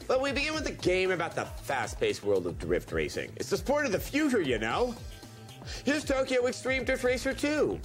But we begin with a game about the fast-paced world of drift racing. It's the sport of the future, you know. Here's Tokyo Xtreme Drift Racer 2.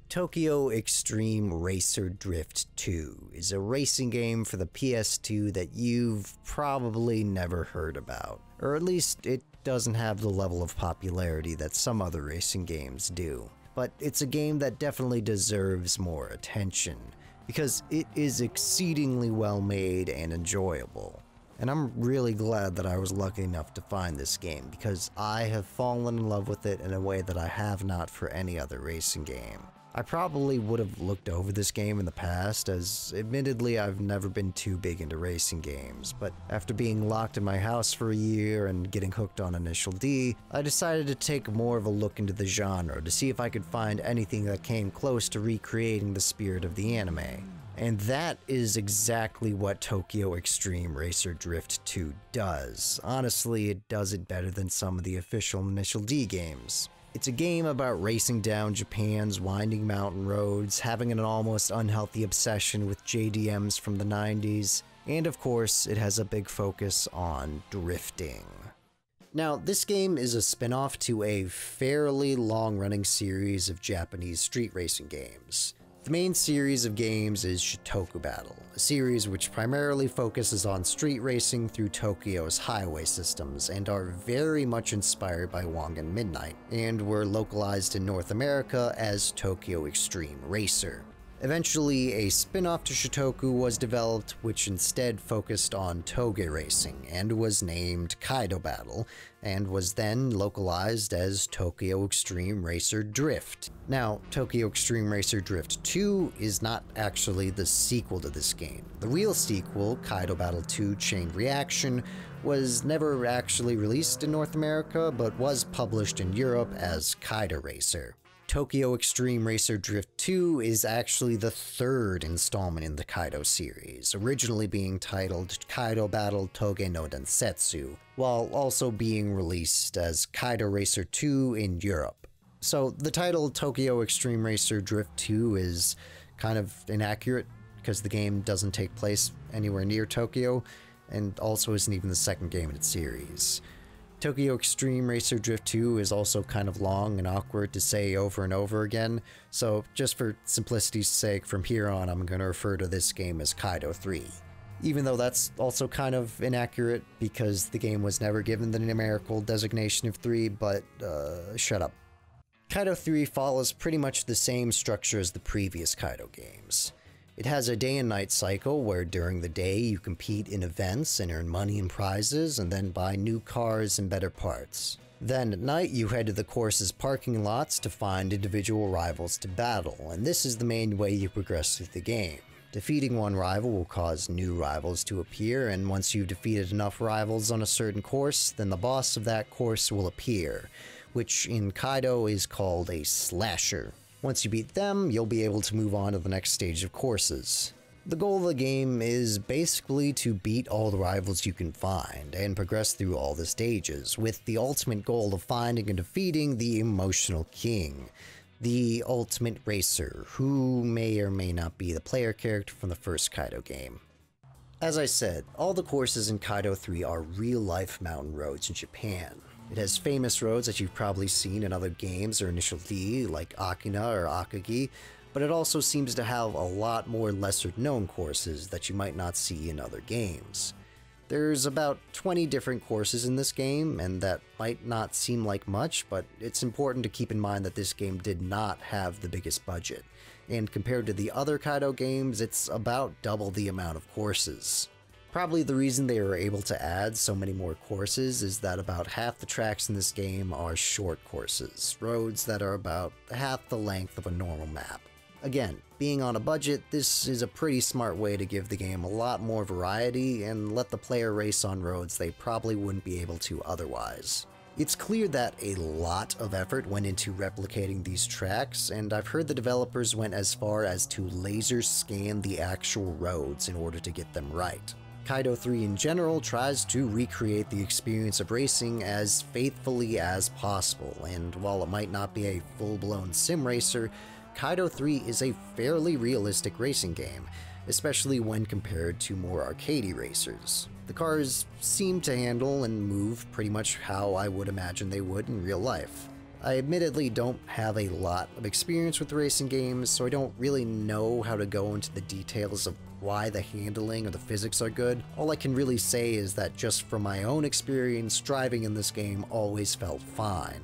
Tokyo Xtreme Racer Drift 2 is a racing game for the PS2 that you've probably never heard about. Or at least it doesn't have the level of popularity that some other racing games do. But it's a game that definitely deserves more attention, because it is exceedingly well made and enjoyable. And I'm really glad that I was lucky enough to find this game, because I have fallen in love with it in a way that I have not for any other racing game. I probably would have looked over this game in the past, as admittedly I've never been too big into racing games, but after being locked in my house for a year and getting hooked on Initial D, I decided to take more of a look into the genre to see if I could find anything that came close to recreating the spirit of the anime. And that is exactly what Tokyo Xtreme Racer Drift 2 does. Honestly, it does it better than some of the official Initial D games. It's a game about racing down Japan's winding mountain roads, having an almost unhealthy obsession with JDMs from the 90s, and of course, it has a big focus on drifting. Now, this game is a spin-off to a fairly long-running series of Japanese street racing games. The main series of games is Shotoku Battle, a series which primarily focuses on street racing through Tokyo's highway systems and are very much inspired by Wangan Midnight, and were localized in North America as Tokyo Xtreme Racer. Eventually, a spin-off to Shotoku was developed which instead focused on toge racing and was named Kaido Battle, and was then localized as Tokyo Xtreme Racer Drift. Now, Tokyo Xtreme Racer Drift 2 is not actually the sequel to this game. The real sequel, Kaido Battle 2 Chain Reaction, was never actually released in North America, but was published in Europe as Kaido Racer. Tokyo Xtreme Racer Drift 2 is actually the third installment in the Kaido series, originally being titled Kaido Battle Toge no Densetsu, while also being released as Kaido Racer 2 in Europe. So the title Tokyo Xtreme Racer Drift 2 is kind of inaccurate, because the game doesn't take place anywhere near Tokyo, and also isn't even the second game in its series. Tokyo Xtreme Racer Drift 2 is also kind of long and awkward to say over and over again, so just for simplicity's sake, from here on I'm going to refer to this game as Kaido 3. Even though that's also kind of inaccurate, because the game was never given the numerical designation of 3, but shut up. Kaido 3 follows pretty much the same structure as the previous Kaido games. It has a day and night cycle where during the day you compete in events and earn money and prizes, and then buy new cars and better parts. Then at night you head to the course's parking lots to find individual rivals to battle, and this is the main way you progress through the game. Defeating one rival will cause new rivals to appear, and once you've defeated enough rivals on a certain course, then the boss of that course will appear, which in Kaido is called a slasher. Once you beat them, you'll be able to move on to the next stage of courses. The goal of the game is basically to beat all the rivals you can find, and progress through all the stages, with the ultimate goal of finding and defeating the Emotional King, the ultimate racer, who may or may not be the player character from the first Kaido game. As I said, all the courses in Kaido 3 are real-life mountain roads in Japan. It has famous roads that you've probably seen in other games or Initial D, like Akina or Akagi, but it also seems to have a lot more lesser-known courses that you might not see in other games. There's about 20 different courses in this game, and that might not seem like much, but it's important to keep in mind that this game did not have the biggest budget, and compared to the other Kaido games, it's about double the amount of courses. Probably the reason they were able to add so many more courses is that about half the tracks in this game are short courses, roads that are about half the length of a normal map. Again, being on a budget, this is a pretty smart way to give the game a lot more variety and let the player race on roads they probably wouldn't be able to otherwise. It's clear that a lot of effort went into replicating these tracks, and I've heard the developers went as far as to laser scan the actual roads in order to get them right. Kaido 3 in general tries to recreate the experience of racing as faithfully as possible, and while it might not be a full-blown sim racer, Kaido 3 is a fairly realistic racing game, especially when compared to more arcadey racers. The cars seem to handle and move pretty much how I would imagine they would in real life. I admittedly don't have a lot of experience with racing games, so I don't really know how to go into the details of why the handling or the physics are good. All I can really say is that just from my own experience, driving in this game always felt fine.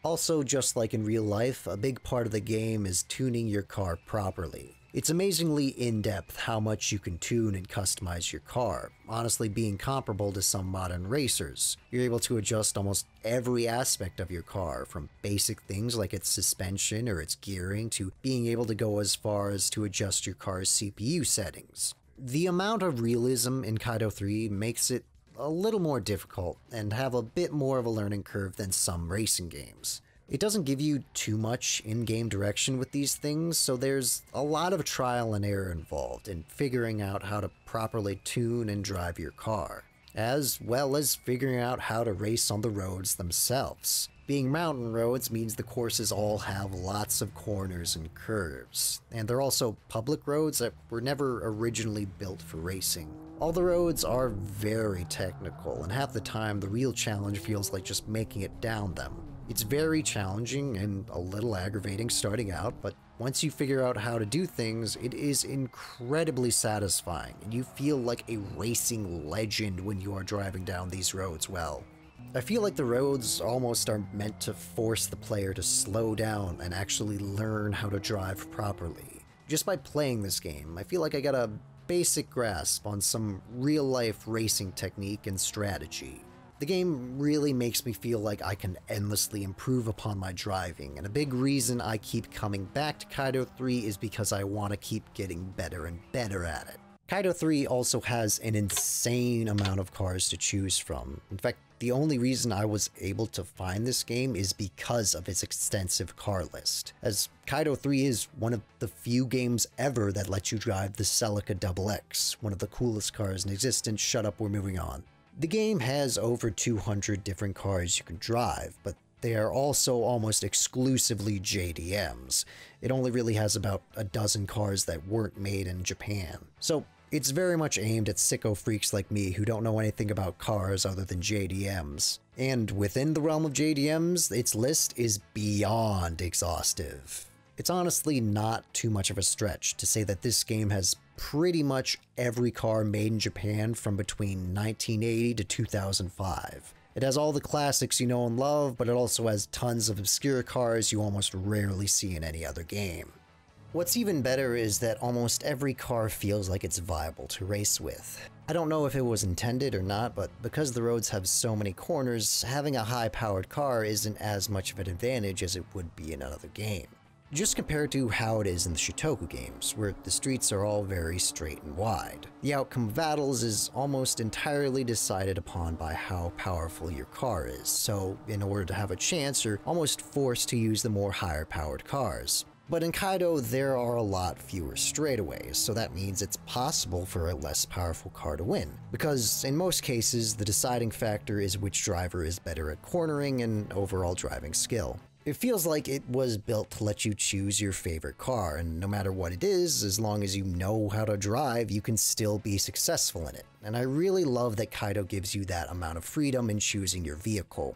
Also, just like in real life, a big part of the game is tuning your car properly. It's amazingly in-depth how much you can tune and customize your car, honestly being comparable to some modern racers. You're able to adjust almost every aspect of your car, from basic things like its suspension or its gearing to being able to go as far as to adjust your car's CPU settings. The amount of realism in Kaido 3 makes it a little more difficult and have a bit more of a learning curve than some racing games. It doesn't give you too much in-game direction with these things, so there's a lot of trial and error involved in figuring out how to properly tune and drive your car, as well as figuring out how to race on the roads themselves. Being mountain roads means the courses all have lots of corners and curves, and they're also public roads that were never originally built for racing. All the roads are very technical, and half the time the real challenge feels like just making it down them. It's very challenging and a little aggravating starting out, but once you figure out how to do things, it is incredibly satisfying, and you feel like a racing legend when you are driving down these roads well. I feel like the roads almost are meant to force the player to slow down and actually learn how to drive properly. Just by playing this game, I feel like I got a basic grasp on some real-life racing technique and strategy. The game really makes me feel like I can endlessly improve upon my driving, and a big reason I keep coming back to Kaido 3 is because I want to keep getting better and better at it. Kaido 3 also has an insane amount of cars to choose from. In fact, the only reason I was able to find this game is because of its extensive car list, as Kaido 3 is one of the few games ever that lets you drive the Celica XX, one of the coolest cars in existence. Shut up, we're moving on. The game has over 200 different cars you can drive, but they are also almost exclusively JDMs. It only really has about a dozen cars that weren't made in Japan. So it's very much aimed at sicko freaks like me who don't know anything about cars other than JDMs. And within the realm of JDMs, its list is beyond exhaustive. It's honestly not too much of a stretch to say that this game has pretty much every car made in Japan from between 1980 to 2005. It has all the classics you know and love, but it also has tons of obscure cars you almost rarely see in any other game. What's even better is that almost every car feels like it's viable to race with. I don't know if it was intended or not, but because the roads have so many corners, having a high-powered car isn't as much of an advantage as it would be in another game. Just compared to how it is in the Shotoku games, where the streets are all very straight and wide. The outcome of battles is almost entirely decided upon by how powerful your car is, so in order to have a chance, you're almost forced to use the more higher-powered cars. But in Kaido, there are a lot fewer straightaways, so that means it's possible for a less powerful car to win, because in most cases, the deciding factor is which driver is better at cornering and overall driving skill. It feels like it was built to let you choose your favorite car, and no matter what it is, as long as you know how to drive, you can still be successful in it. And I really love that Kaido gives you that amount of freedom in choosing your vehicle.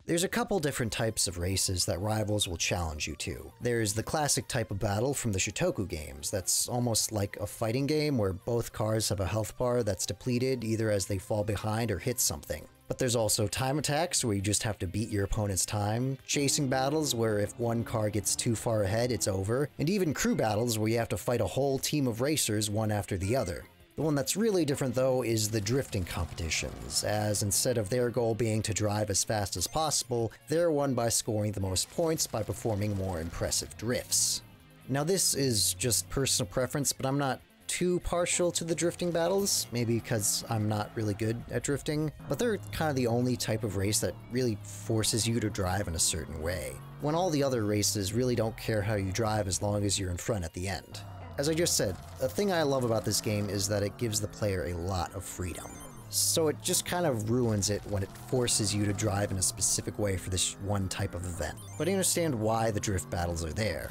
There's a couple different types of races that rivals will challenge you to. There's the classic type of battle from the Shotoku games, that's almost like a fighting game where both cars have a health bar that's depleted either as they fall behind or hit something. But there's also time attacks where you just have to beat your opponent's time, chasing battles where if one car gets too far ahead, it's over, and even crew battles where you have to fight a whole team of racers one after the other. The one that's really different though is the drifting competitions, as instead of their goal being to drive as fast as possible, they're won by scoring the most points by performing more impressive drifts. Now this is just personal preference, but I'm not too partial to the drifting battles, maybe because I'm not really good at drifting, but they're kind of the only type of race that really forces you to drive in a certain way, when all the other races really don't care how you drive as long as you're in front at the end. As I just said, the thing I love about this game is that it gives the player a lot of freedom. So it just kind of ruins it when it forces you to drive in a specific way for this one type of event. But I understand why the drift battles are there.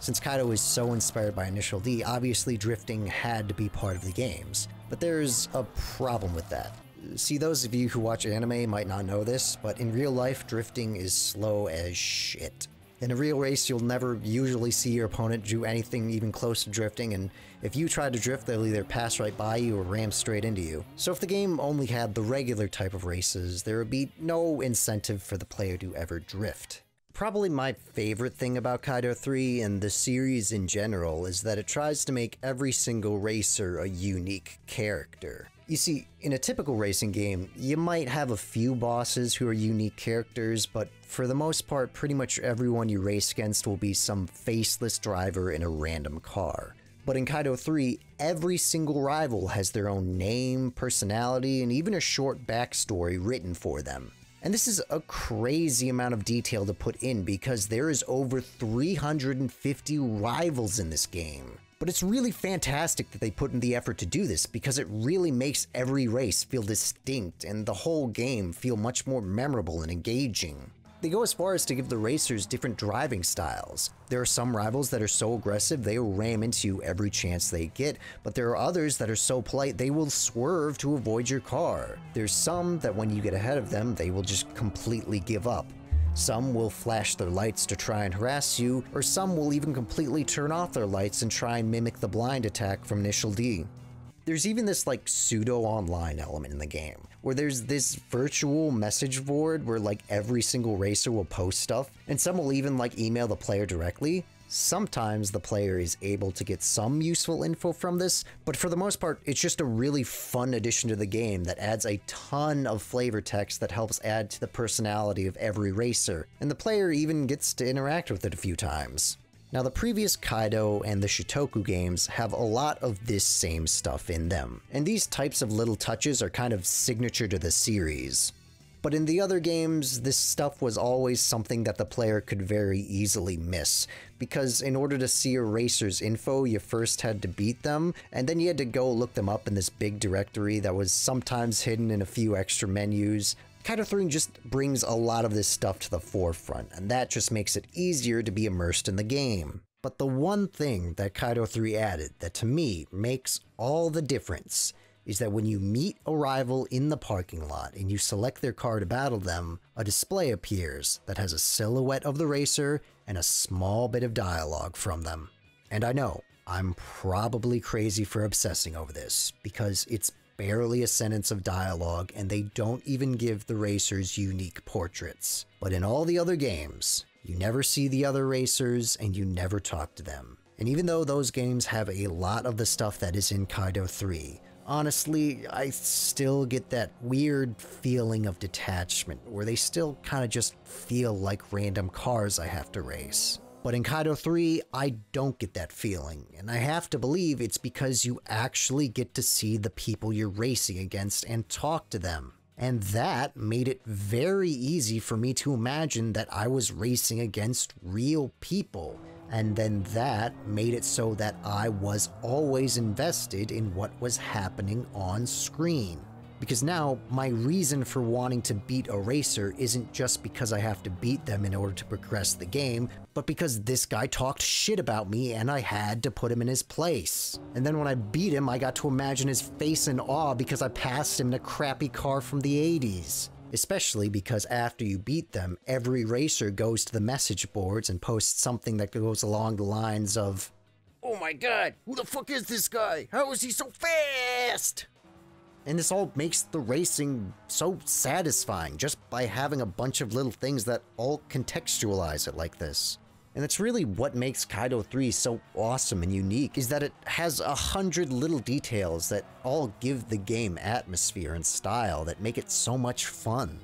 Since Kaido is so inspired by Initial D, obviously drifting had to be part of the games. But there's a problem with that. See, those of you who watch anime might not know this, but in real life, drifting is slow as shit. In a real race, you'll never usually see your opponent do anything even close to drifting, and if you try to drift, they'll either pass right by you or ram straight into you. So if the game only had the regular type of races, there would be no incentive for the player to ever drift. Probably my favorite thing about Kaido 3 and the series in general is that it tries to make every single racer a unique character. You see, in a typical racing game, you might have a few bosses who are unique characters, but for the most part, pretty much everyone you race against will be some faceless driver in a random car. But in Kaido 3, every single rival has their own name, personality, and even a short backstory written for them. And this is a crazy amount of detail to put in because there is over 350 rivals in this game. But it's really fantastic that they put in the effort to do this because it really makes every race feel distinct and the whole game feel much more memorable and engaging. They go as far as to give the racers different driving styles. There are some rivals that are so aggressive they will ram into you every chance they get, but there are others that are so polite they will swerve to avoid your car. There's some that when you get ahead of them, they will just completely give up. Some will flash their lights to try and harass you, or some will even completely turn off their lights and try and mimic the blind attack from Initial D. There's even this like pseudo-online element in the game, where there's this virtual message board where like every single racer will post stuff, and some will even like email the player directly. Sometimes the player is able to get some useful info from this, but for the most part, it's just a really fun addition to the game that adds a ton of flavor text that helps add to the personality of every racer, and the player even gets to interact with it a few times. Now, the previous Kaido and the Shitoku games have a lot of this same stuff in them, and these types of little touches are kind of signature to the series. But in the other games, this stuff was always something that the player could very easily miss, because in order to see a racer's info, you first had to beat them, and then you had to go look them up in this big directory that was sometimes hidden in a few extra menus. Kaido 3 just brings a lot of this stuff to the forefront, and that just makes it easier to be immersed in the game. But the one thing that Kaido 3 added that to me makes all the difference is that when you meet a rival in the parking lot and you select their car to battle them, a display appears that has a silhouette of the racer and a small bit of dialogue from them. And I know, I'm probably crazy for obsessing over this, because it's barely a sentence of dialogue and they don't even give the racers unique portraits. But in all the other games, you never see the other racers and you never talk to them. And even though those games have a lot of the stuff that is in Kaido 3, honestly, I still get that weird feeling of detachment, where they still kind of just feel like random cars I have to race. But in Kaido 3, I don't get that feeling, and I have to believe it's because you actually get to see the people you're racing against and talk to them. And that made it very easy for me to imagine that I was racing against real people. And then that made it so that I was always invested in what was happening on screen. Because now, my reason for wanting to beat a racer isn't just because I have to beat them in order to progress the game, but because this guy talked shit about me and I had to put him in his place. And then when I beat him, I got to imagine his face in awe because I passed him in a crappy car from the 80s. Especially because after you beat them, every racer goes to the message boards and posts something that goes along the lines of, "Oh my god, who the fuck is this guy? How is he so fast?" And this all makes the racing so satisfying just by having a bunch of little things that all contextualize it like this. And that's really what makes Kaido 3 so awesome and unique, is that it has 100 little details that all give the game atmosphere and style that make it so much fun.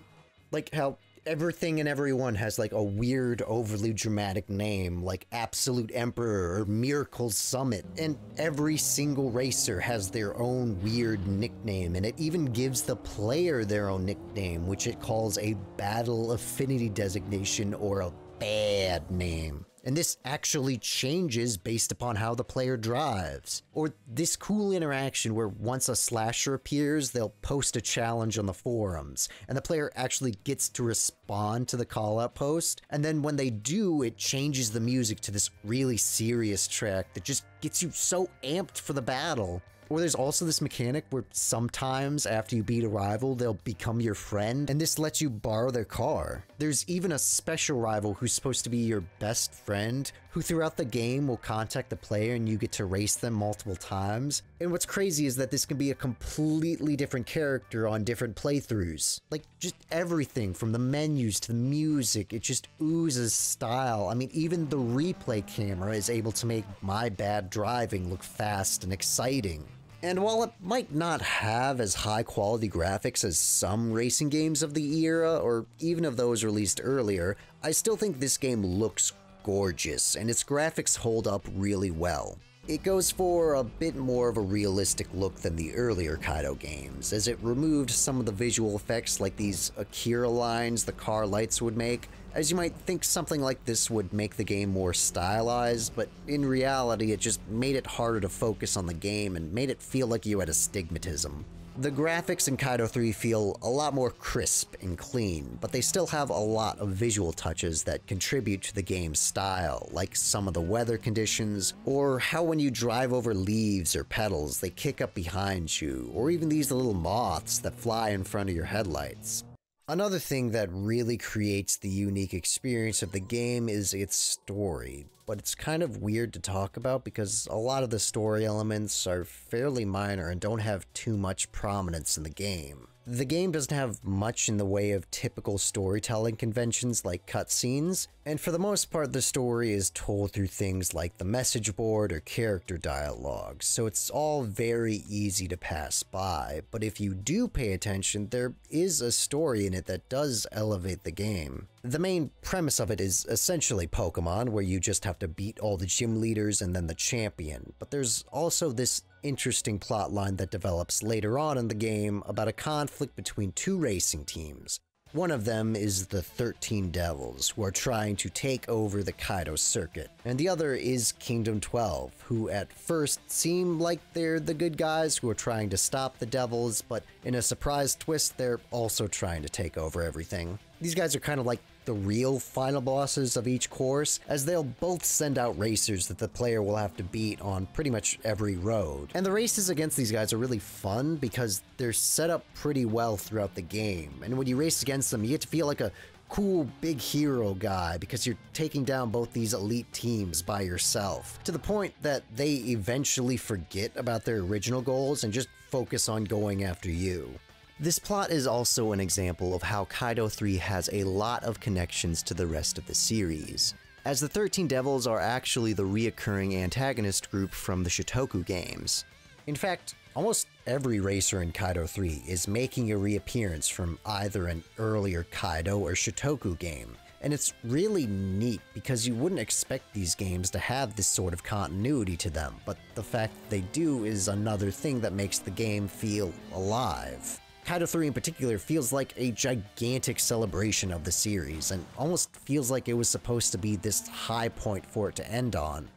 Like how everything and everyone has like a weird, overly dramatic name, like Absolute Emperor or Miracle Summit, and every single racer has their own weird nickname, and it even gives the player their own nickname, which it calls a battle affinity designation or a bad name. and this actually changes based upon how the player drives. Or this cool interaction where once a slasher appears, they'll post a challenge on the forums, and the player actually gets to respond to the call-out post, and then when they do, it changes the music to this really serious track that just gets you so amped for the battle. Or there's also this mechanic where sometimes after you beat a rival, they'll become your friend, and this lets you borrow their car. There's even a special rival who's supposed to be your best friend, who throughout the game will contact the player and you get to race them multiple times. And what's crazy is that this can be a completely different character on different playthroughs. Like, just everything from the menus to the music, it just oozes style. I mean, even the replay camera is able to make my bad driving look fast and exciting. And while it might not have as high quality graphics as some racing games of the era, or even of those released earlier, I still think this game looks gorgeous, and its graphics hold up really well. It goes for a bit more of a realistic look than the earlier Kaido games, as it removed some of the visual effects like these Akira lines the car lights would make, as you might think something like this would make the game more stylized, but in reality it just made it harder to focus on the game and made it feel like you had astigmatism. The graphics in Kaido 3 feel a lot more crisp and clean, but they still have a lot of visual touches that contribute to the game's style, like some of the weather conditions, or how when you drive over leaves or petals they kick up behind you, or even these little moths that fly in front of your headlights. Another thing that really creates the unique experience of the game is its story, but it's kind of weird to talk about because a lot of the story elements are fairly minor and don't have too much prominence in the game. The game doesn't have much in the way of typical storytelling conventions like cutscenes, and for the most part the story is told through things like the message board or character dialogue, so it's all very easy to pass by, but if you do pay attention, there is a story in it that does elevate the game. The main premise of it is essentially Pokemon, where you just have to beat all the gym leaders and then the champion, but there's also this interesting plotline that develops later on in the game about a conflict between two racing teams. One of them is the 13 Devils, who are trying to take over the Kaido circuit, and the other is Kingdom 12, who at first seem like they're the good guys who are trying to stop the Devils, but in a surprise twist, they're also trying to take over everything. These guys are kind of like the real final bosses of each course, as they'll both send out racers that the player will have to beat on pretty much every road. And the races against these guys are really fun because they're set up pretty well throughout the game, and when you race against them, you get to feel like a cool big hero guy because you're taking down both these elite teams by yourself, to the point that they eventually forget about their original goals and just focus on going after you. This plot is also an example of how Kaido 3 has a lot of connections to the rest of the series, as the 13 Devils are actually the reoccurring antagonist group from the Shotoku games. In fact, almost every racer in Kaido 3 is making a reappearance from either an earlier Kaido or Shotoku game, and it's really neat because you wouldn't expect these games to have this sort of continuity to them, but the fact that they do is another thing that makes the game feel alive. Kaido 3 in particular feels like a gigantic celebration of the series, and almost feels like it was supposed to be this high point for it to end on.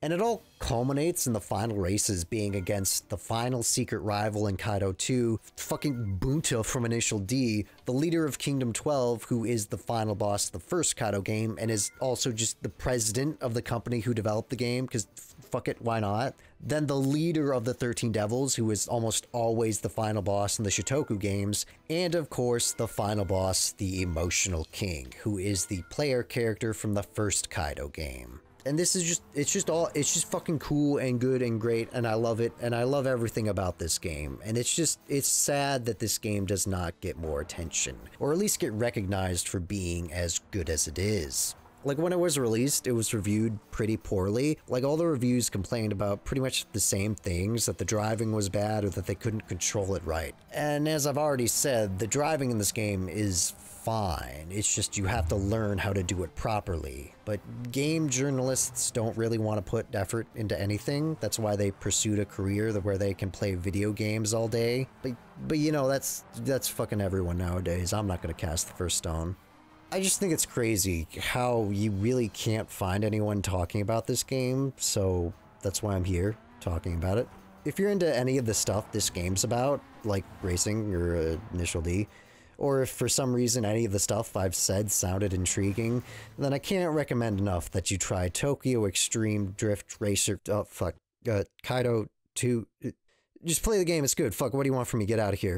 And it all culminates in the final races being against the final secret rival in Kaido 2, fucking Bunta from Initial D, the leader of Kingdom 12, who is the final boss of the first Kaido game, and is also just the president of the company who developed the game, because fuck it, why not? Then the leader of the 13 Devils, who is almost always the final boss in the Shotoku games, and of course the final boss, the Emotional King, who is the player character from the first Kaido game. And this is it's just fucking cool and good and great, and I love it, and I love everything about this game. And it's sad that this game does not get more attention, or at least get recognized for being as good as it is. Like, when it was released, it was reviewed pretty poorly. Like, all the reviews complained about pretty much the same things, that the driving was bad or that they couldn't control it right. And as I've already said, the driving in this game is fine. It's just you have to learn how to do it properly. But game journalists don't really want to put effort into anything. That's why they pursued a career where they can play video games all day. But you know, that's fucking everyone nowadays. I'm not gonna cast the first stone. I just think it's crazy how you really can't find anyone talking about this game, so that's why I'm here, talking about it. If you're into any of the stuff this game's about, like racing or Initial D, or if for some reason any of the stuff I've said sounded intriguing, then I can't recommend enough that you try Tokyo Xtreme Drift Racer, Kaido 2. Just play the game, it's good. Fuck, what do you want from me? Get out of here.